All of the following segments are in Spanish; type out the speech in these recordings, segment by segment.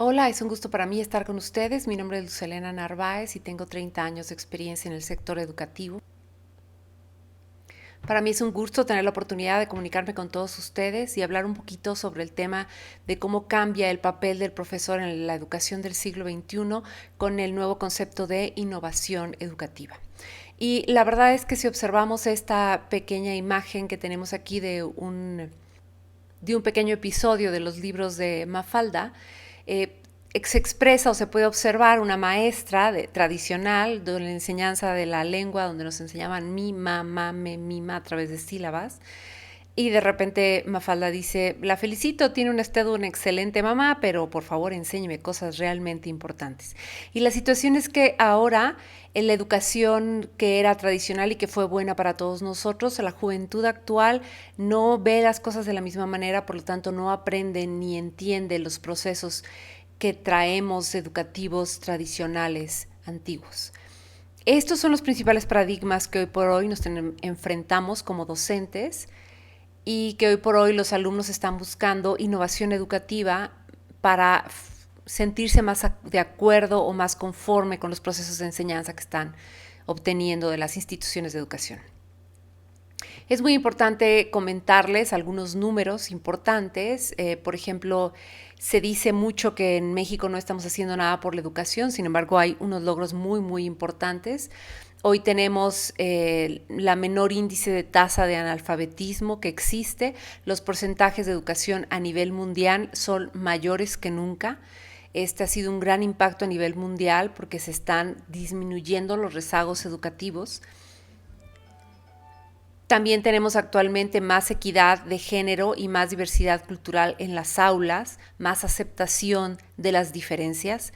Hola, es un gusto para mí estar con ustedes. Mi nombre es Lucelena Narváez y tengo 30 años de experiencia en el sector educativo. Para mí es un gusto tener la oportunidad de comunicarme con todos ustedes y hablar un poquito sobre el tema de cómo cambia el papel del profesor en la educación del siglo XXI con el nuevo concepto de innovación educativa. Y la verdad es que si observamos esta pequeña imagen que tenemos aquí de un pequeño episodio de los libros de Mafalda, eh, se expresa o se puede observar una maestra tradicional de la enseñanza de la lengua, donde nos enseñaban mi, ma, me, mima a través de sílabas. Y de repente Mafalda dice, la felicito, tiene usted una excelente mamá, pero por favor enséñeme cosas realmente importantes. Y la situación es que ahora en la educación que era tradicional y que fue buena para todos nosotros, la juventud actual no ve las cosas de la misma manera, por lo tanto no aprende ni entiende los procesos que traemos educativos tradicionales antiguos. Estos son los principales paradigmas que hoy por hoy nos enfrentamos como docentes y que hoy por hoy los alumnos están buscando innovación educativa para sentirse más de acuerdo o más conforme con los procesos de enseñanza que están obteniendo de las instituciones de educación. Es muy importante comentarles algunos números importantes. Por ejemplo, se dice mucho que en México no estamos haciendo nada por la educación, sin embargo hay unos logros muy, muy importantes. Hoy tenemos la menor índice de tasa de analfabetismo que existe. Los porcentajes de educación a nivel mundial son mayores que nunca. Este ha sido un gran impacto a nivel mundial porque se están disminuyendo los rezagos educativos. También tenemos actualmente más equidad de género y más diversidad cultural en las aulas, más aceptación de las diferencias.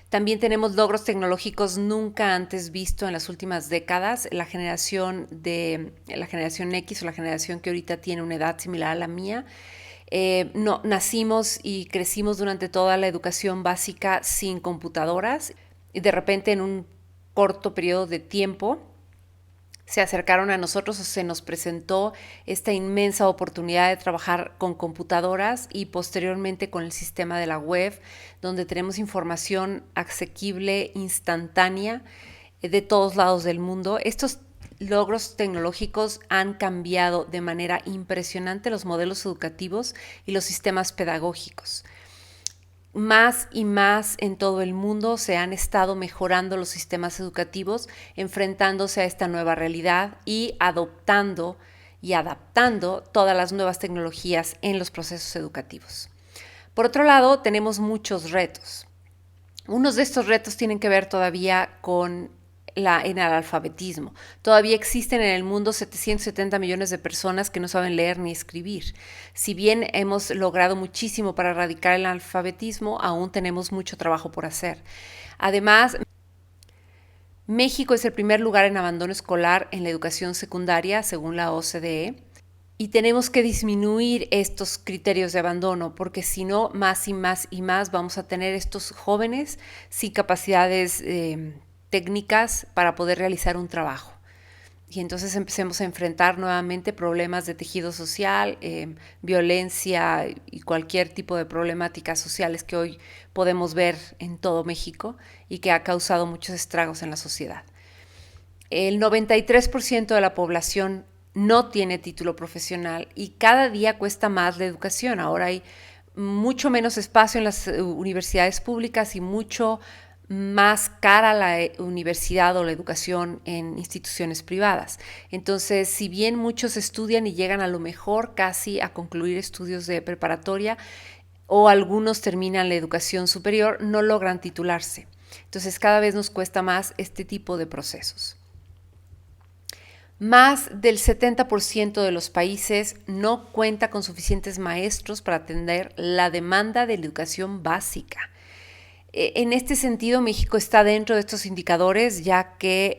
También tenemos logros tecnológicos nunca antes visto en las últimas décadas. La generación X o la generación que ahorita tiene una edad similar a la mía, no, nacimos y crecimos durante toda la educación básica sin computadoras y de repente en un corto periodo de tiempo se acercaron a nosotros o se nos presentó esta inmensa oportunidad de trabajar con computadoras y posteriormente con el sistema de la web, donde tenemos información asequible, instantánea, de todos lados del mundo. Estos logros tecnológicos han cambiado de manera impresionante los modelos educativos y los sistemas pedagógicos. Más y más en todo el mundo se han estado mejorando los sistemas educativos, enfrentándose a esta nueva realidad y adoptando y adaptando todas las nuevas tecnologías en los procesos educativos. Por otro lado, tenemos muchos retos. Unos de estos retos tienen que ver todavía con en el alfabetismo. Todavía existen en el mundo 770 millones de personas que no saben leer ni escribir. Si bien hemos logrado muchísimo para erradicar el analfabetismo, aún tenemos mucho trabajo por hacer. Además, México es el primer lugar en abandono escolar en la educación secundaria, según la OCDE. Y tenemos que disminuir estos criterios de abandono, porque si no, más y más y más vamos a tener estos jóvenes sin capacidades técnicas para poder realizar un trabajo. Y entonces empecemos a enfrentar nuevamente problemas de tejido social, violencia y cualquier tipo de problemáticas sociales que hoy podemos ver en todo México y que ha causado muchos estragos en la sociedad. El 93% de la población no tiene título profesional y cada día cuesta más la educación. Ahora hay mucho menos espacio en las universidades públicas y mucho más cara la universidad o la educación en instituciones privadas. Entonces, si bien muchos estudian y llegan a lo mejor casi a concluir estudios de preparatoria o algunos terminan la educación superior, no logran titularse. Entonces, cada vez nos cuesta más este tipo de procesos. Más del 70% de los países no cuenta con suficientes maestros para atender la demanda de la educación básica. En este sentido, México está dentro de estos indicadores, ya que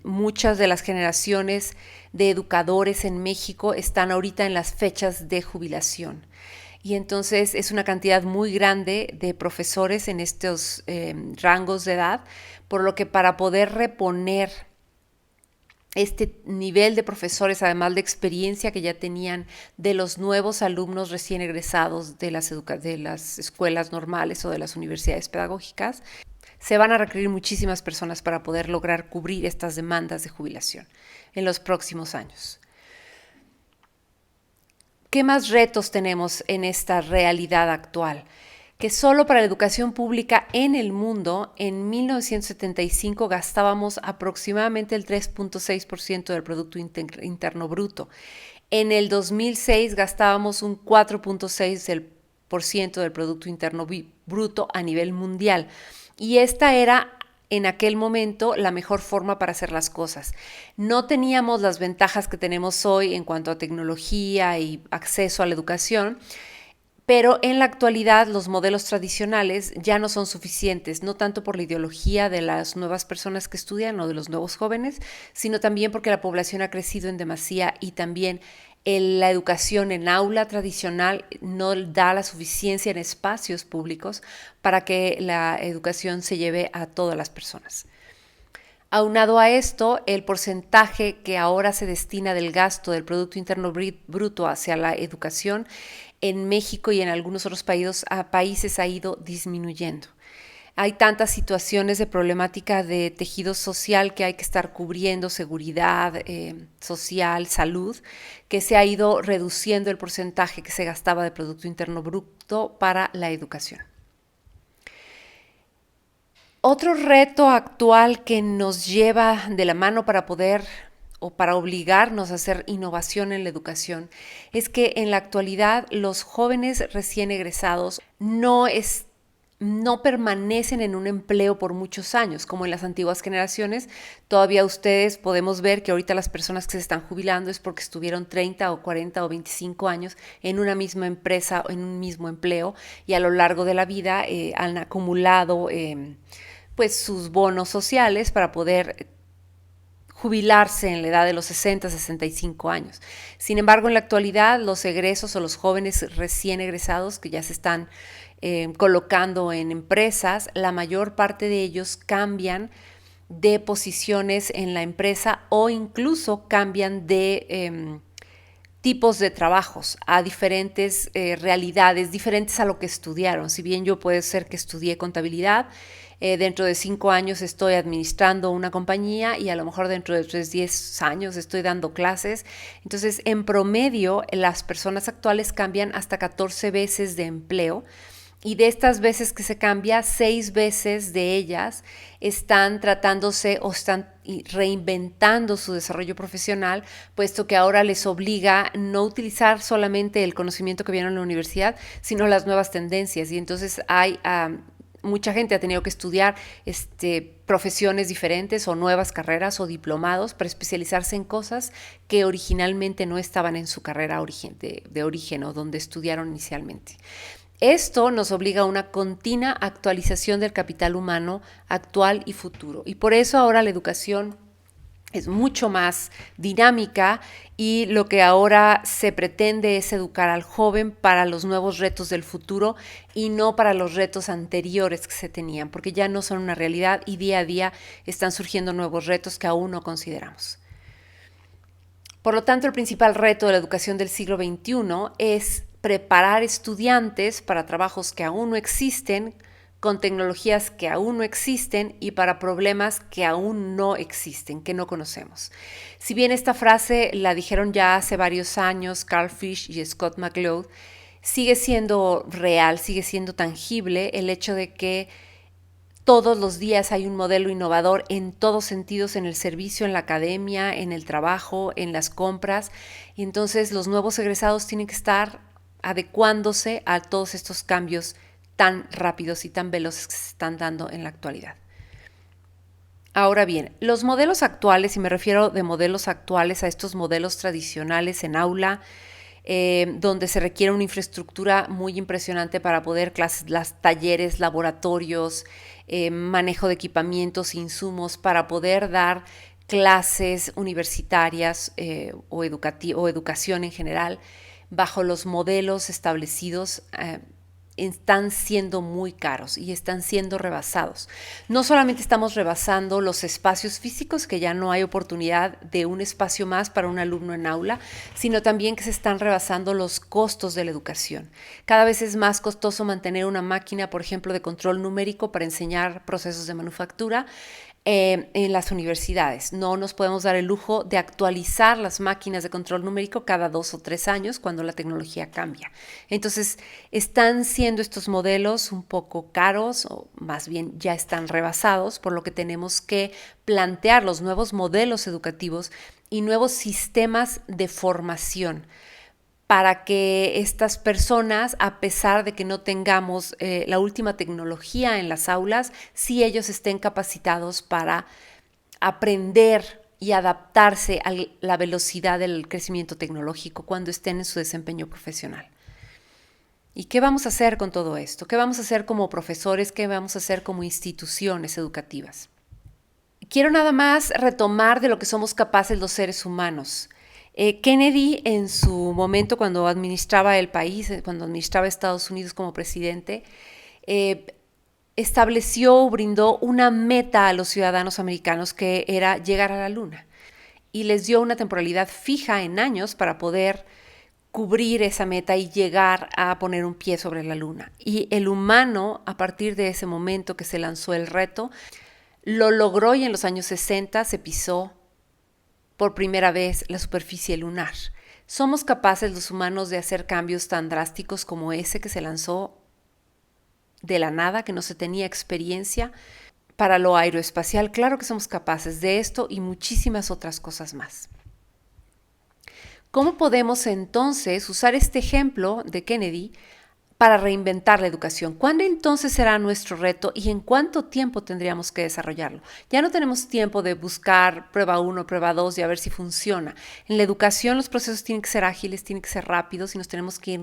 muchas de las generaciones de educadores en México están ahorita en las fechas de jubilación. Y entonces es una cantidad muy grande de profesores en estos rangos de edad, por lo que para poder reponer este nivel de profesores, además de experiencia que ya tenían de los nuevos alumnos recién egresados de las escuelas normales o de las universidades pedagógicas, se van a requerir muchísimas personas para poder lograr cubrir estas demandas de jubilación en los próximos años. ¿Qué más retos tenemos en esta realidad actual? Que solo para la educación pública en el mundo, en 1975 gastábamos aproximadamente el 3.6% del Producto Interno Bruto. En el 2006 gastábamos un 4.6% del Producto Interno Bruto a nivel mundial. Y esta era en aquel momento la mejor forma para hacer las cosas. No teníamos las ventajas que tenemos hoy en cuanto a tecnología y acceso a la educación, pero en la actualidad los modelos tradicionales ya no son suficientes, no tanto por la ideología de las nuevas personas que estudian o de los nuevos jóvenes, sino también porque la población ha crecido en demasía y también la educación en aula tradicional no da la suficiencia en espacios públicos para que la educación se lleve a todas las personas. Aunado a esto, el porcentaje que ahora se destina del gasto del Producto Interno Bruto hacia la educación en México y en algunos otros países ha ido disminuyendo. Hay tantas situaciones de problemática de tejido social que hay que estar cubriendo, seguridad social, salud, que se ha ido reduciendo el porcentaje que se gastaba de Producto Interno Bruto para la educación. Otro reto actual que nos lleva de la mano para poder o para obligarnos a hacer innovación en la educación es que en la actualidad los jóvenes recién egresados no permanecen en un empleo por muchos años, como en las antiguas generaciones. Todavía ustedes podemos ver que ahorita las personas que se están jubilando es porque estuvieron 30 o 40 o 25 años en una misma empresa o en un mismo empleo y a lo largo de la vida han acumulado pues sus bonos sociales para poder jubilarse en la edad de los 60, 65 años. Sin embargo, en la actualidad, los egresos o los jóvenes recién egresados que ya se están colocando en empresas, la mayor parte de ellos cambian de posiciones en la empresa o incluso cambian de tipos de trabajos a diferentes realidades, diferentes a lo que estudiaron. Si bien yo puede ser que estudié contabilidad, dentro de 5 años estoy administrando una compañía y a lo mejor dentro de 3, 10 años estoy dando clases. Entonces, en promedio, las personas actuales cambian hasta 14 veces de empleo. Y de estas veces que se cambia, 6 veces de ellas están tratándose o están reinventando su desarrollo profesional, puesto que ahora les obliga no utilizar solamente el conocimiento que vieron en la universidad, sino las nuevas tendencias. Y entonces hay mucha gente ha tenido que estudiar profesiones diferentes o nuevas carreras o diplomados para especializarse en cosas que originalmente no estaban en su carrera de origen o donde estudiaron inicialmente. Esto nos obliga a una continua actualización del capital humano actual y futuro. Y por eso ahora la educación es mucho más dinámica y lo que ahora se pretende es educar al joven para los nuevos retos del futuro y no para los retos anteriores que se tenían, porque ya no son una realidad y día a día están surgiendo nuevos retos que aún no consideramos. Por lo tanto, el principal reto de la educación del siglo XXI es preparar estudiantes para trabajos que aún no existen, con tecnologías que aún no existen y para problemas que aún no existen, que no conocemos. Si bien esta frase la dijeron ya hace varios años Carl Fish y Scott McCloud, sigue siendo real, sigue siendo tangible el hecho de que todos los días hay un modelo innovador en todos sentidos, en el servicio, en la academia, en el trabajo, en las compras. Y entonces los nuevos egresados tienen que estar adecuándose a todos estos cambios tan rápidos y tan veloces que se están dando en la actualidad. Ahora bien, los modelos actuales, y me refiero de modelos actuales a estos modelos tradicionales en aula, donde se requiere una infraestructura muy impresionante para poder las talleres, laboratorios, manejo de equipamientos, insumos, para poder dar clases universitarias o educación en general, bajo los modelos establecidos están siendo muy caros y están siendo rebasados. No solamente estamos rebasando los espacios físicos, que ya no hay oportunidad de un espacio más para un alumno en aula, sino también que se están rebasando los costos de la educación. Cada vez es más costoso mantener una máquina, por ejemplo, de control numérico para enseñar procesos de manufactura en las universidades. No nos podemos dar el lujo de actualizar las máquinas de control numérico cada 2 o 3 años cuando la tecnología cambia. Entonces, están siendo estos modelos un poco caros, o más bien ya están rebasados, por lo que tenemos que plantear los nuevos modelos educativos y nuevos sistemas de formación para que estas personas, a pesar de que no tengamos la última tecnología en las aulas, sí ellos estén capacitados para aprender y adaptarse a la velocidad del crecimiento tecnológico cuando estén en su desempeño profesional. ¿Y qué vamos a hacer con todo esto? ¿Qué vamos a hacer como profesores? ¿Qué vamos a hacer como instituciones educativas? Quiero nada más retomar de lo que somos capaces los seres humanos. Kennedy, en su momento, cuando administraba el país, cuando administraba Estados Unidos como presidente, estableció, brindó una meta a los ciudadanos americanos, que era llegar a la Luna. Y les dio una temporalidad fija en años para poder cubrir esa meta y llegar a poner un pie sobre la Luna. Y el humano, a partir de ese momento que se lanzó el reto, lo logró, y en los años 60 se pisó por primera vez la superficie lunar. ¿Somos capaces los humanos de hacer cambios tan drásticos como ese que se lanzó de la nada, que no se tenía experiencia para lo aeroespacial? Claro que somos capaces de esto y muchísimas otras cosas más. ¿Cómo podemos entonces usar este ejemplo de Kennedy para reinventar la educación? ¿Cuándo entonces será nuestro reto y en cuánto tiempo tendríamos que desarrollarlo? Ya no tenemos tiempo de buscar prueba 1, prueba 2 y a ver si funciona. En la educación los procesos tienen que ser ágiles, tienen que ser rápidos y nos tenemos que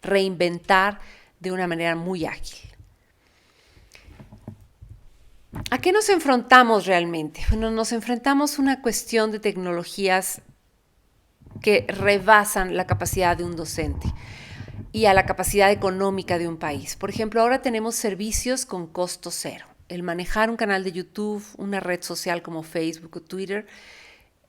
reinventar de una manera muy ágil. ¿A qué nos enfrentamos realmente? Bueno, nos enfrentamos a una cuestión de tecnologías que rebasan la capacidad de un docente y a la capacidad económica de un país. Por ejemplo, ahora tenemos servicios con costo cero. El manejar un canal de YouTube, una red social como Facebook o Twitter,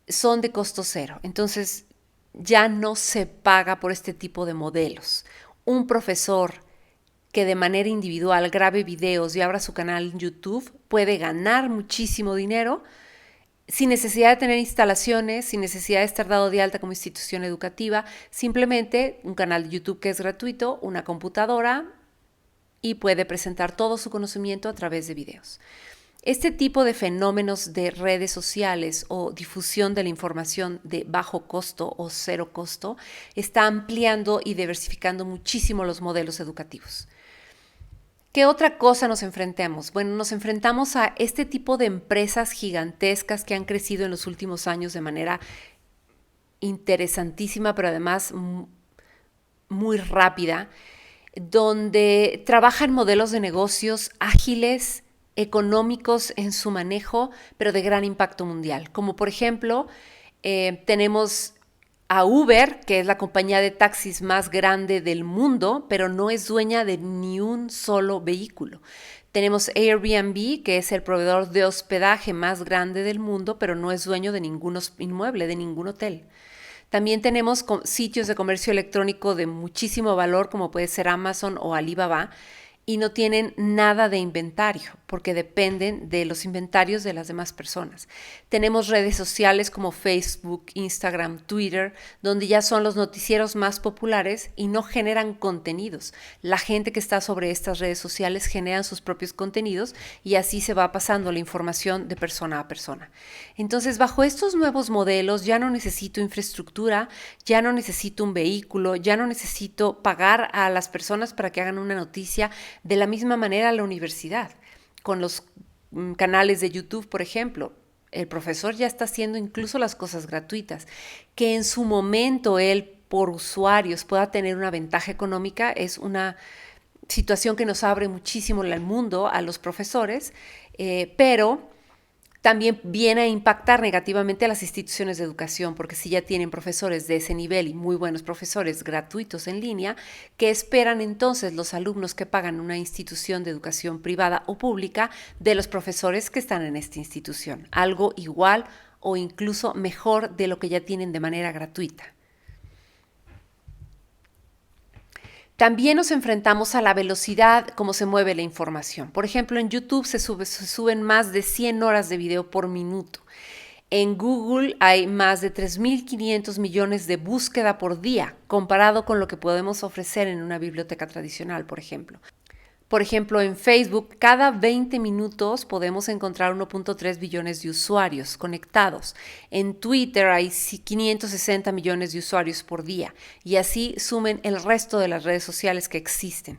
son de costo cero. Entonces, ya no se paga por este tipo de modelos. Un profesor que de manera individual grabe videos y abra su canal en YouTube puede ganar muchísimo dinero sin necesidad de tener instalaciones, sin necesidad de estar dado de alta como institución educativa, simplemente un canal de YouTube que es gratuito, una computadora, y puede presentar todo su conocimiento a través de videos. Este tipo de fenómenos de redes sociales o difusión de la información de bajo costo o cero costo está ampliando y diversificando muchísimo los modelos educativos. ¿Qué otra cosa nos enfrentamos? Bueno, nos enfrentamos a este tipo de empresas gigantescas que han crecido en los últimos años de manera interesantísima, pero además muy rápida, donde trabajan modelos de negocios ágiles, económicos en su manejo, pero de gran impacto mundial. Como por ejemplo, tenemos a Uber, que es la compañía de taxis más grande del mundo, pero no es dueña de ni un solo vehículo. Tenemos Airbnb, que es el proveedor de hospedaje más grande del mundo, pero no es dueño de ningún inmueble, de ningún hotel. También tenemos sitios de comercio electrónico de muchísimo valor, como puede ser Amazon o Alibaba, y no tienen nada de inventario, porque dependen de los inventarios de las demás personas. Tenemos redes sociales como Facebook, Instagram, Twitter, donde ya son los noticieros más populares y no generan contenidos. La gente que está sobre estas redes sociales generan sus propios contenidos y así se va pasando la información de persona a persona. Entonces, bajo estos nuevos modelos ya no necesito infraestructura, ya no necesito un vehículo, ya no necesito pagar a las personas para que hagan una noticia. De la misma manera la universidad, con los canales de YouTube, por ejemplo, el profesor ya está haciendo incluso las cosas gratuitas. Que en su momento él, por usuarios, pueda tener una ventaja económica es una situación que nos abre muchísimo el mundo a los profesores, pero También viene a impactar negativamente a las instituciones de educación, porque si ya tienen profesores de ese nivel y muy buenos profesores gratuitos en línea, ¿qué esperan entonces los alumnos que pagan una institución de educación privada o pública de los profesores que están en esta institución? Algo igual o incluso mejor de lo que ya tienen de manera gratuita. También nos enfrentamos a la velocidad como se mueve la información. Por ejemplo, en YouTube se suben más de 100 horas de video por minuto. En Google hay más de 3.500 millones de búsqueda por día, comparado con lo que podemos ofrecer en una biblioteca tradicional, por ejemplo. Por ejemplo, en Facebook, cada 20 minutos podemos encontrar 1.3 billones de usuarios conectados. En Twitter hay 560 millones de usuarios por día. Y así sumen el resto de las redes sociales que existen.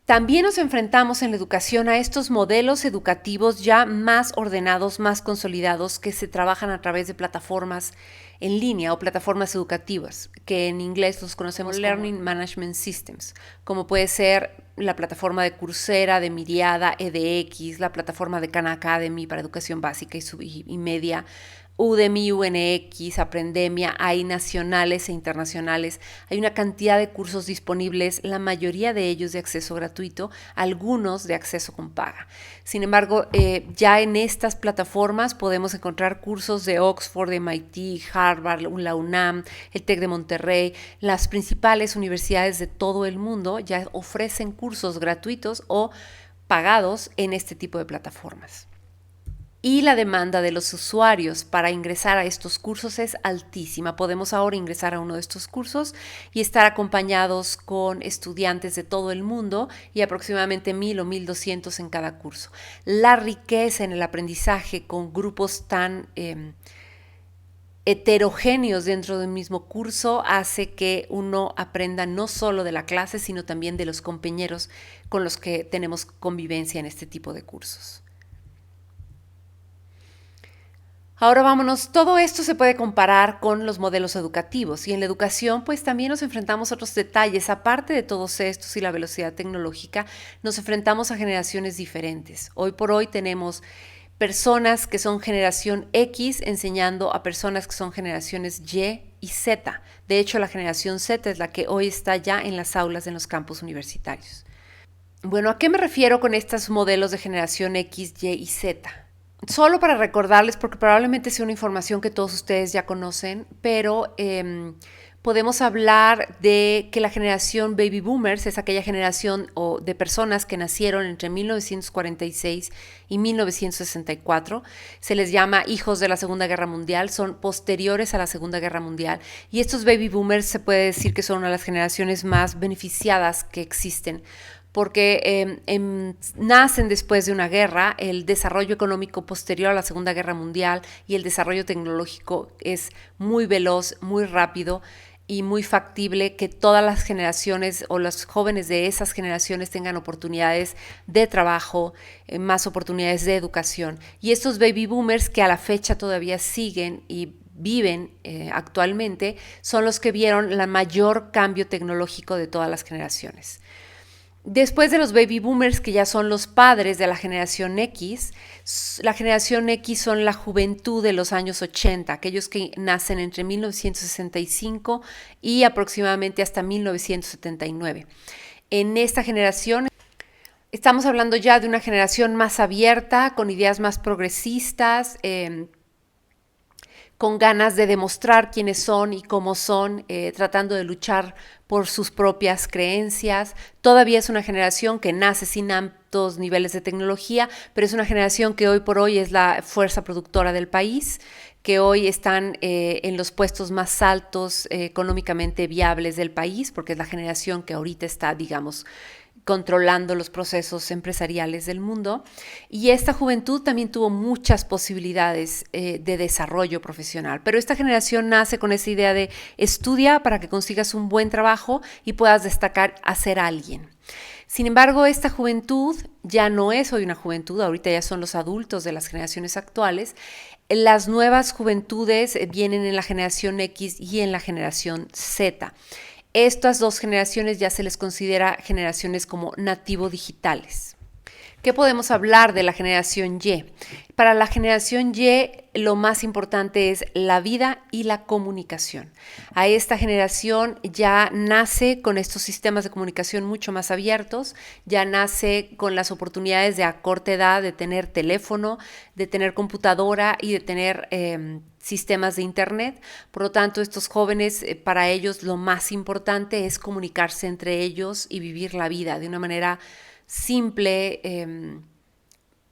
También nos enfrentamos en la educación a estos modelos educativos ya más ordenados, más consolidados, que se trabajan a través de plataformas en línea o plataformas educativas, que en inglés los conocemos como Learning Management Systems, como puede ser la plataforma de Coursera, de Myriada, edX, la plataforma de Khan Academy para educación básica y media, Udemy, UNX, Aprendemia, hay nacionales e internacionales, hay una cantidad de cursos disponibles, la mayoría de ellos de acceso gratuito, algunos de acceso con paga. Sin embargo, ya en estas plataformas podemos encontrar cursos de Oxford, MIT, Harvard, la UNAM, el TEC de Monterrey, las principales universidades de todo el mundo ya ofrecen cursos gratuitos o pagados en este tipo de plataformas. Y la demanda de los usuarios para ingresar a estos cursos es altísima. Podemos ahora ingresar a uno de estos cursos y estar acompañados con estudiantes de todo el mundo y aproximadamente 1,000 o 1,200 en cada curso. La riqueza en el aprendizaje con grupos tan heterogéneos dentro del mismo curso hace que uno aprenda no solo de la clase, sino también de los compañeros con los que tenemos convivencia en este tipo de cursos. Ahora vámonos, todo esto se puede comparar con los modelos educativos y en la educación pues también nos enfrentamos a otros detalles, aparte de todos estos y la velocidad tecnológica, nos enfrentamos a generaciones diferentes. Hoy por hoy tenemos personas que son generación X enseñando a personas que son generaciones Y y Z. De hecho, la generación Z es la que hoy está ya en las aulas de los campus universitarios. Bueno, ¿a qué me refiero con estos modelos de generación X, Y y Z? Solo para recordarles, porque probablemente sea una información que todos ustedes ya conocen, pero podemos hablar de que la generación Baby Boomers es aquella generación de personas que nacieron entre 1946 y 1964. Se les llama hijos de la Segunda Guerra Mundial, son posteriores a la Segunda Guerra Mundial. Y estos Baby Boomers se puede decir que son una de las generaciones más beneficiadas que existen, porque nacen después de una guerra, el desarrollo económico posterior a la Segunda Guerra Mundial y el desarrollo tecnológico es muy veloz, muy rápido y muy factible que todas las generaciones o los jóvenes de esas generaciones tengan oportunidades de trabajo, más oportunidades de educación. Y estos baby boomers que a la fecha todavía siguen y viven actualmente son los que vieron el mayor cambio tecnológico de todas las generaciones. Después de los baby boomers, que ya son los padres de la generación X, la generación X son la juventud de los años 80, aquellos que nacen entre 1965 y aproximadamente hasta 1979. En esta generación estamos hablando ya de una generación más abierta, con ideas más progresistas, con ganas de demostrar quiénes son y cómo son, tratando de luchar por sus propias creencias. Todavía es una generación que nace sin altos niveles de tecnología, pero es una generación que hoy por hoy es la fuerza productora del país, que hoy están en los puestos más altos económicamente viables del país, porque es la generación que ahorita está, digamos, controlando los procesos empresariales del mundo. Y esta juventud también tuvo muchas posibilidades de desarrollo profesional. Pero esta generación nace con esa idea de estudia para que consigas un buen trabajo y puedas destacar a ser alguien. Sin embargo, esta juventud ya no es hoy una juventud, ahorita ya son los adultos de las generaciones actuales. Las nuevas juventudes vienen en la generación X y en la generación Z. Estas dos generaciones ya se les considera generaciones como nativo digitales. ¿Qué podemos hablar de la generación Y? Para la generación Y, lo más importante es la vida y la comunicación. A esta generación ya nace con estos sistemas de comunicación mucho más abiertos, ya nace con las oportunidades de a corta edad de tener teléfono, de tener computadora y de tener sistemas de internet. Por lo tanto, estos jóvenes, para ellos lo más importante es comunicarse entre ellos y vivir la vida de una manera simple,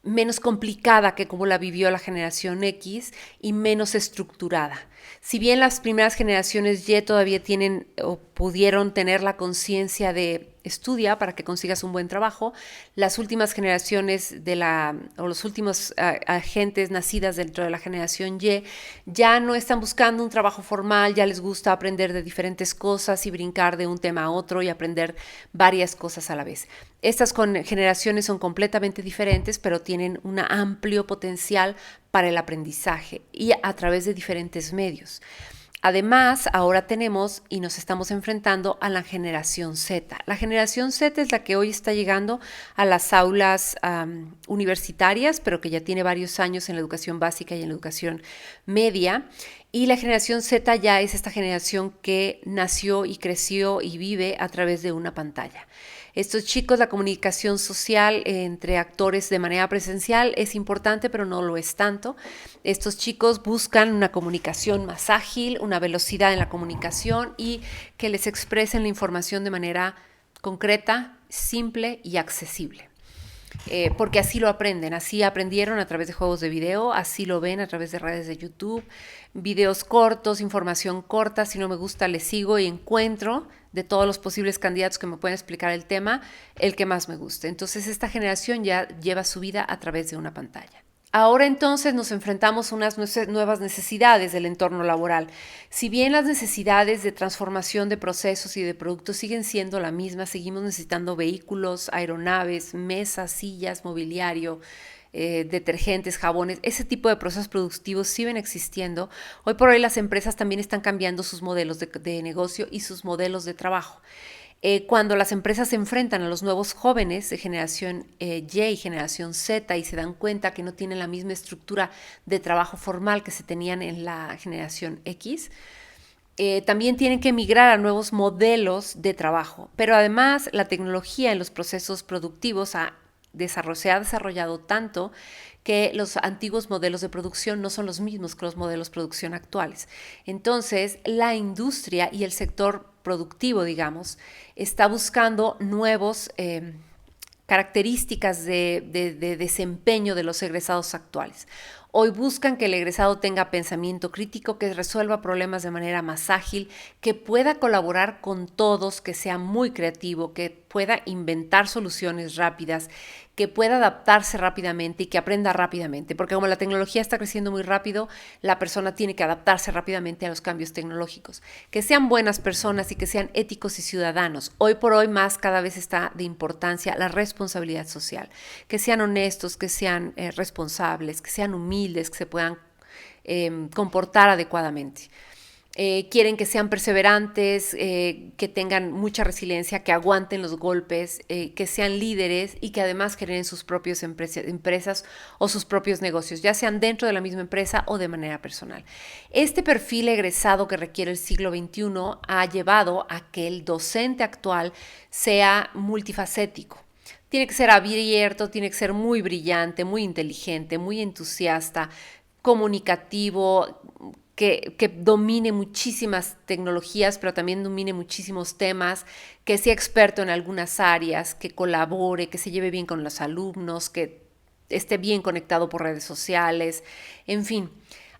menos complicada que como la vivió la generación X y menos estructurada. Si bien las primeras generaciones Y todavía tienen o pudieron tener la conciencia de estudia para que consigas un buen trabajo, las últimas generaciones o los últimos agentes nacidas dentro de la generación Y ya no están buscando un trabajo formal, ya les gusta aprender de diferentes cosas y brincar de un tema a otro y aprender varias cosas a la vez. Estas generaciones son completamente diferentes, pero tienen un amplio potencial para el aprendizaje y a través de diferentes medios. Además, ahora tenemos y nos estamos enfrentando a la generación Z. La generación Z es la que hoy está llegando a las aulas universitarias, pero que ya tiene varios años en la educación básica y en la educación media. Y la generación Z ya es esta generación que nació y creció y vive a través de una pantalla. Estos chicos, la comunicación social entre actores de manera presencial es importante, pero no lo es tanto. Estos chicos buscan una comunicación más ágil, una velocidad en la comunicación y que les expresen la información de manera concreta, simple y accesible. Porque así lo aprenden, así aprendieron a través de juegos de video, así lo ven a través de redes de YouTube, videos cortos, información corta, si no me gusta le sigo y encuentro de todos los posibles candidatos que me pueden explicar el tema, el que más me guste. Entonces esta generación ya lleva su vida a través de una pantalla. Ahora entonces nos enfrentamos a unas nuevas necesidades del entorno laboral. Si bien las necesidades de transformación de procesos y de productos siguen siendo la misma, seguimos necesitando vehículos, aeronaves, mesas, sillas, mobiliario, detergentes, jabones, ese tipo de procesos productivos siguen existiendo. Hoy por hoy las empresas también están cambiando sus modelos de negocio y sus modelos de trabajo. Cuando las empresas se enfrentan a los nuevos jóvenes de generación Y y generación Z y se dan cuenta que no tienen la misma estructura de trabajo formal que se tenían en la generación X, también tienen que migrar a nuevos modelos de trabajo. Pero además la tecnología en los procesos productivos se ha desarrollado tanto que los antiguos modelos de producción no son los mismos que los modelos de producción actuales. Entonces, la industria y el sector productivo, digamos, está buscando nuevos características de desempeño de los egresados actuales. Hoy buscan que el egresado tenga pensamiento crítico, que resuelva problemas de manera más ágil, que pueda colaborar con todos, que sea muy creativo, que pueda inventar soluciones rápidas, que pueda adaptarse rápidamente y que aprenda rápidamente, porque como la tecnología está creciendo muy rápido, la persona tiene que adaptarse rápidamente a los cambios tecnológicos. Que sean buenas personas y que sean éticos y ciudadanos. Hoy por hoy más cada vez está de importancia la responsabilidad social. Que sean honestos, que sean responsables, que sean humildes, que se puedan comportar adecuadamente. Quieren que sean perseverantes, que tengan mucha resiliencia, que aguanten los golpes, que sean líderes y que además generen sus propias empresas o sus propios negocios, ya sean dentro de la misma empresa o de manera personal. Este perfil egresado que requiere el siglo XXI ha llevado a que el docente actual sea multifacético. Tiene que ser abierto, tiene que ser muy brillante, muy inteligente, muy entusiasta, comunicativo, que domine muchísimas tecnologías, pero también domine muchísimos temas, que sea experto en algunas áreas, que colabore, que se lleve bien con los alumnos, que esté bien conectado por redes sociales, en fin.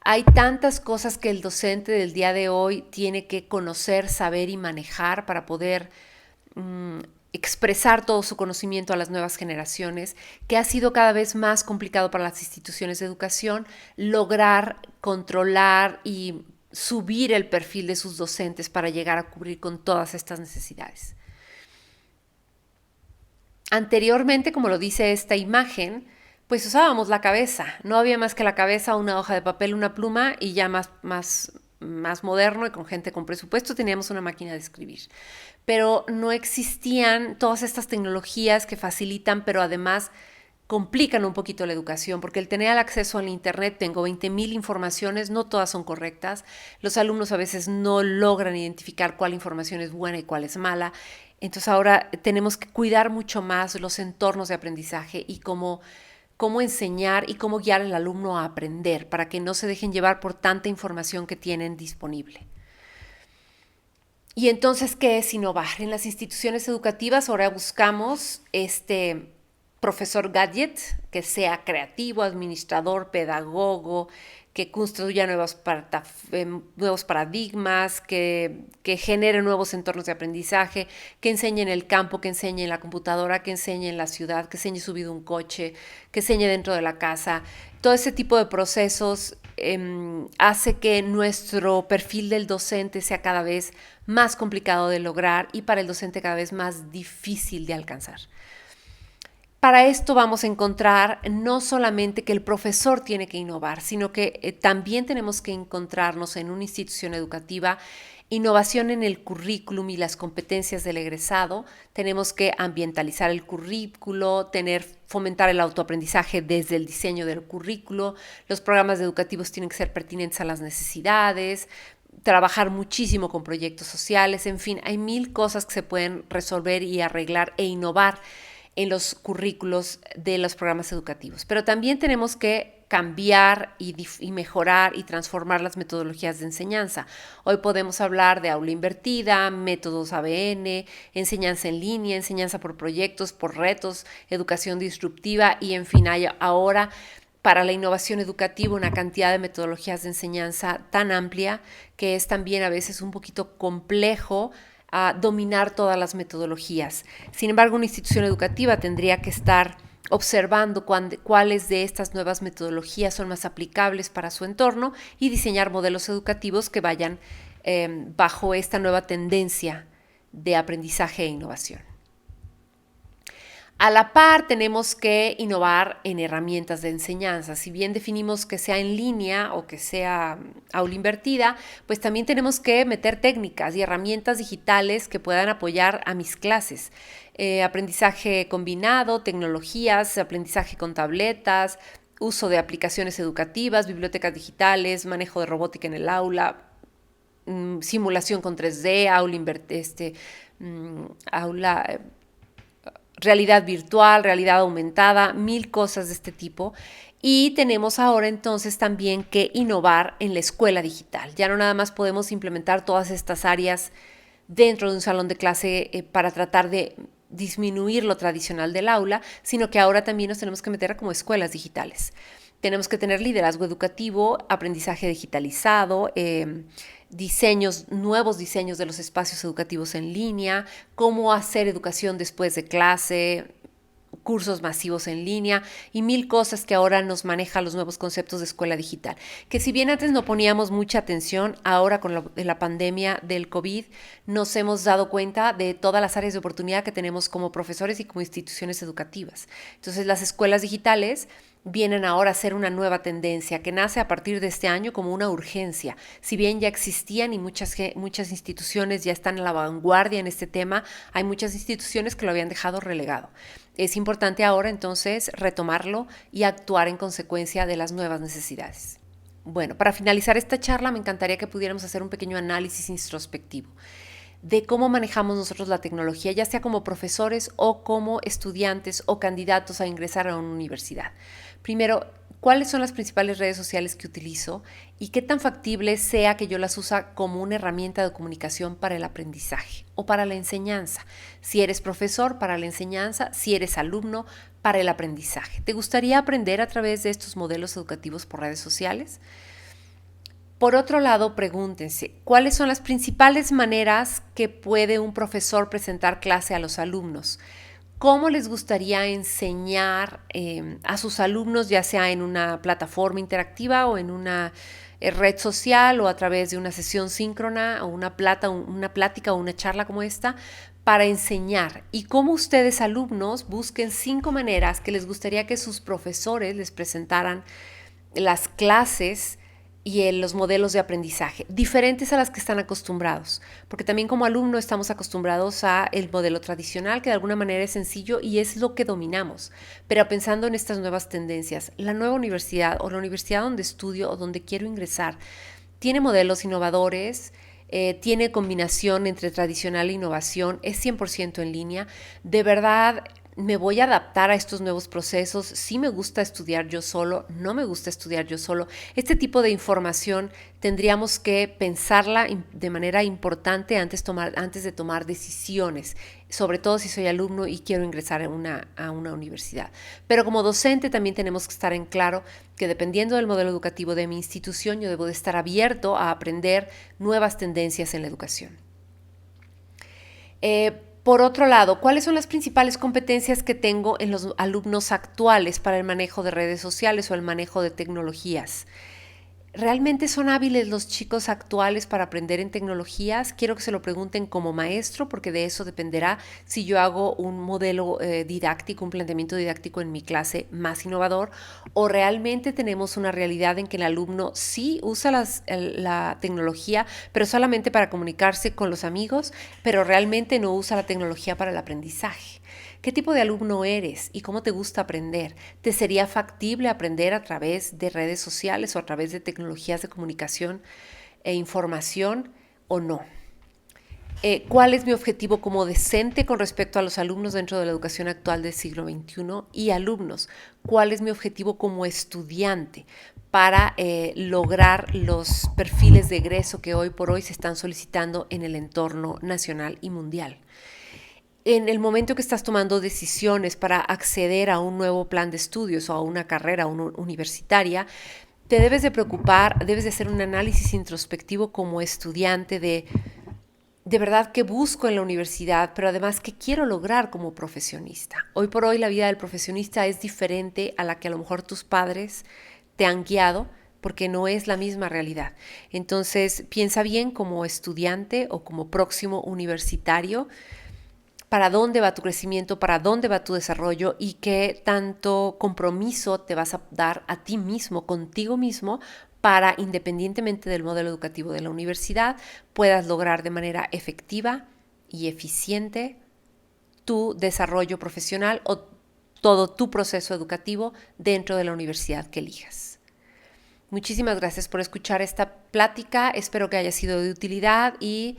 Hay tantas cosas que el docente del día de hoy tiene que conocer, saber y manejar para poder expresar todo su conocimiento a las nuevas generaciones, que ha sido cada vez más complicado para las instituciones de educación lograr controlar y subir el perfil de sus docentes para llegar a cubrir con todas estas necesidades. Anteriormente, como lo dice esta imagen, pues usábamos la cabeza, no había más que la cabeza, una hoja de papel, una pluma y ya más moderno y con gente con presupuesto teníamos una máquina de escribir. Pero no existían todas estas tecnologías que facilitan, pero además complican un poquito la educación, porque el tener acceso al Internet, tengo 20,000 informaciones, no todas son correctas, los alumnos a veces no logran identificar cuál información es buena y cuál es mala, entonces ahora tenemos que cuidar mucho más los entornos de aprendizaje y cómo enseñar y cómo guiar al alumno a aprender para que no se dejen llevar por tanta información que tienen disponible. Y entonces, ¿qué es innovar? En las instituciones educativas ahora buscamos profesor gadget que sea creativo, administrador, pedagogo, que construya nuevos paradigmas, que genere nuevos entornos de aprendizaje, que enseñe en el campo, que enseñe en la computadora, que enseñe en la ciudad, que enseñe subido a un coche, que enseñe dentro de la casa. Todo ese tipo de procesos hace que nuestro perfil del docente sea cada vez más complicado de lograr y para el docente cada vez más difícil de alcanzar. Para esto vamos a encontrar no solamente que el profesor tiene que innovar, sino que también tenemos que encontrarnos en una institución educativa innovación en el currículum y las competencias del egresado. Tenemos que ambientalizar el currículo, fomentar el autoaprendizaje desde el diseño del currículo. Los programas educativos tienen que ser pertinentes a las necesidades, trabajar muchísimo con proyectos sociales, en fin, hay 1000 cosas que se pueden resolver y arreglar e innovar en los currículos de los programas educativos. Pero también tenemos que cambiar y mejorar y transformar las metodologías de enseñanza. Hoy podemos hablar de aula invertida, métodos ABN, enseñanza en línea, enseñanza por proyectos, por retos, educación disruptiva y en fin, hay ahora para la innovación educativa una cantidad de metodologías de enseñanza tan amplia que es también a veces un poquito complejo a dominar todas las metodologías. Sin embargo, una institución educativa tendría que estar observando cuáles de estas nuevas metodologías son más aplicables para su entorno y diseñar modelos educativos que vayan bajo esta nueva tendencia de aprendizaje e innovación. A la par tenemos que innovar en herramientas de enseñanza. Si bien definimos que sea en línea o que sea aula invertida, pues también tenemos que meter técnicas y herramientas digitales que puedan apoyar a mis clases. Aprendizaje combinado, tecnologías, aprendizaje con tabletas, uso de aplicaciones educativas, bibliotecas digitales, manejo de robótica en el aula, simulación con 3D, realidad virtual, realidad aumentada, 1000 cosas de este tipo. Y tenemos ahora entonces también que innovar en la escuela digital. Ya no nada más podemos implementar todas estas áreas dentro de un salón de clase para tratar de disminuir lo tradicional del aula, sino que ahora también nos tenemos que meter como escuelas digitales. Tenemos que tener liderazgo educativo, aprendizaje digitalizado, nuevos diseños de los espacios educativos en línea, cómo hacer educación después de clase, cursos masivos en línea y 1000 cosas que ahora nos manejan los nuevos conceptos de escuela digital. Que si bien antes no poníamos mucha atención, ahora con la pandemia del COVID nos hemos dado cuenta de todas las áreas de oportunidad que tenemos como profesores y como instituciones educativas. Entonces las escuelas digitales vienen ahora a ser una nueva tendencia que nace a partir de este año como una urgencia. Si bien ya existían y muchas instituciones ya están a la vanguardia en este tema, hay muchas instituciones que lo habían dejado relegado. Es importante ahora entonces retomarlo y actuar en consecuencia de las nuevas necesidades. Bueno, para finalizar esta charla me encantaría que pudiéramos hacer un pequeño análisis introspectivo de cómo manejamos nosotros la tecnología, ya sea como profesores o como estudiantes o candidatos a ingresar a una universidad. Primero, ¿cuáles son las principales redes sociales que utilizo y qué tan factible sea que yo las use como una herramienta de comunicación para el aprendizaje o para la enseñanza? Si eres profesor, para la enseñanza; si eres alumno, para el aprendizaje. ¿Te gustaría aprender a través de estos modelos educativos por redes sociales? Por otro lado, pregúntense, ¿cuáles son las principales maneras que puede un profesor presentar clase a los alumnos? ¿Cómo les gustaría enseñar a sus alumnos, ya sea en una plataforma interactiva o en una red social o a través de una sesión síncrona o una plática o una charla como esta, para enseñar? Y cómo ustedes, alumnos, busquen 5 maneras que les gustaría que sus profesores les presentaran las clases y en los modelos de aprendizaje, diferentes a las que están acostumbrados, porque también como alumno estamos acostumbrados a el modelo tradicional, que de alguna manera es sencillo y es lo que dominamos, pero pensando en estas nuevas tendencias, la nueva universidad o la universidad donde estudio o donde quiero ingresar, tiene modelos innovadores, tiene combinación entre tradicional e innovación, es 100% en línea, de verdad me voy a adaptar a estos nuevos procesos, sí me gusta estudiar yo solo, no me gusta estudiar yo solo. Este tipo de información tendríamos que pensarla de manera importante antes de tomar decisiones, sobre todo si soy alumno y quiero ingresar a una universidad. Pero como docente también tenemos que estar en claro que dependiendo del modelo educativo de mi institución, yo debo de estar abierto a aprender nuevas tendencias en la educación. Por otro lado, ¿cuáles son las principales competencias que tengo en los alumnos actuales para el manejo de redes sociales o el manejo de tecnologías? ¿Realmente son hábiles los chicos actuales para aprender en tecnologías? Quiero que se lo pregunten como maestro, porque de eso dependerá si yo hago un modelo didáctico, un planteamiento didáctico en mi clase más innovador, o realmente tenemos una realidad en que el alumno sí usa la tecnología, pero solamente para comunicarse con los amigos, pero realmente no usa la tecnología para el aprendizaje. ¿Qué tipo de alumno eres y cómo te gusta aprender? ¿Te sería factible aprender a través de redes sociales o a través de tecnologías de comunicación e información o no? ¿Cuál es mi objetivo como docente con respecto a los alumnos dentro de la educación actual del siglo XXI? Y alumnos, ¿cuál es mi objetivo como estudiante para lograr los perfiles de egreso que hoy por hoy se están solicitando en el entorno nacional y mundial? En el momento que estás tomando decisiones para acceder a un nuevo plan de estudios o a una carrera universitaria, te debes de preocupar, debes de hacer un análisis introspectivo como estudiante de verdad qué busco en la universidad, pero además qué quiero lograr como profesionista. Hoy por hoy la vida del profesionista es diferente a la que a lo mejor tus padres te han guiado, porque no es la misma realidad. Entonces, piensa bien como estudiante o como próximo universitario, para dónde va tu crecimiento, para dónde va tu desarrollo y qué tanto compromiso te vas a dar a ti mismo, contigo mismo, para, independientemente del modelo educativo de la universidad, puedas lograr de manera efectiva y eficiente tu desarrollo profesional o todo tu proceso educativo dentro de la universidad que elijas. Muchísimas gracias por escuchar esta plática, espero que haya sido de utilidad y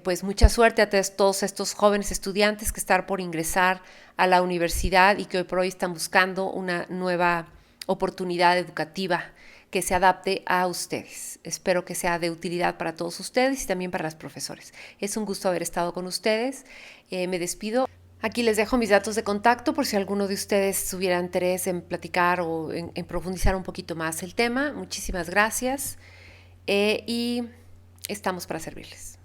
pues mucha suerte a todos estos jóvenes estudiantes que están por ingresar a la universidad y que hoy por hoy están buscando una nueva oportunidad educativa que se adapte a ustedes. Espero que sea de utilidad para todos ustedes y también para los profesores. Es un gusto haber estado con ustedes. Me despido. Aquí les dejo mis datos de contacto por si alguno de ustedes tuviera interés en platicar o en profundizar un poquito más el tema. Muchísimas gracias y estamos para servirles.